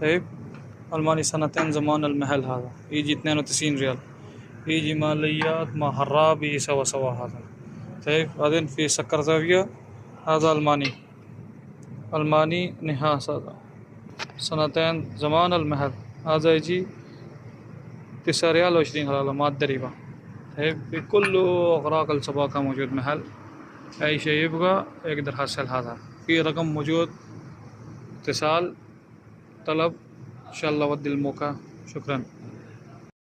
طيب ألماني سنتين زمان المحل هذا يجي 92 ريال. يجي ماليات مع حرابي سوا هذا. طيب بعدين في سكر زاوية هذا ألماني نحاس هذا سنتين زمان المحل هذا يجي 9 ريال و20 هللة مع الضريبة. طيب بكل أغراق السباقة موجود محل. أي شيء يبغى يقدر يحصل. هذا في رقم موجود اتصال طلب إن شاء الله ودي الموقع. شكرا.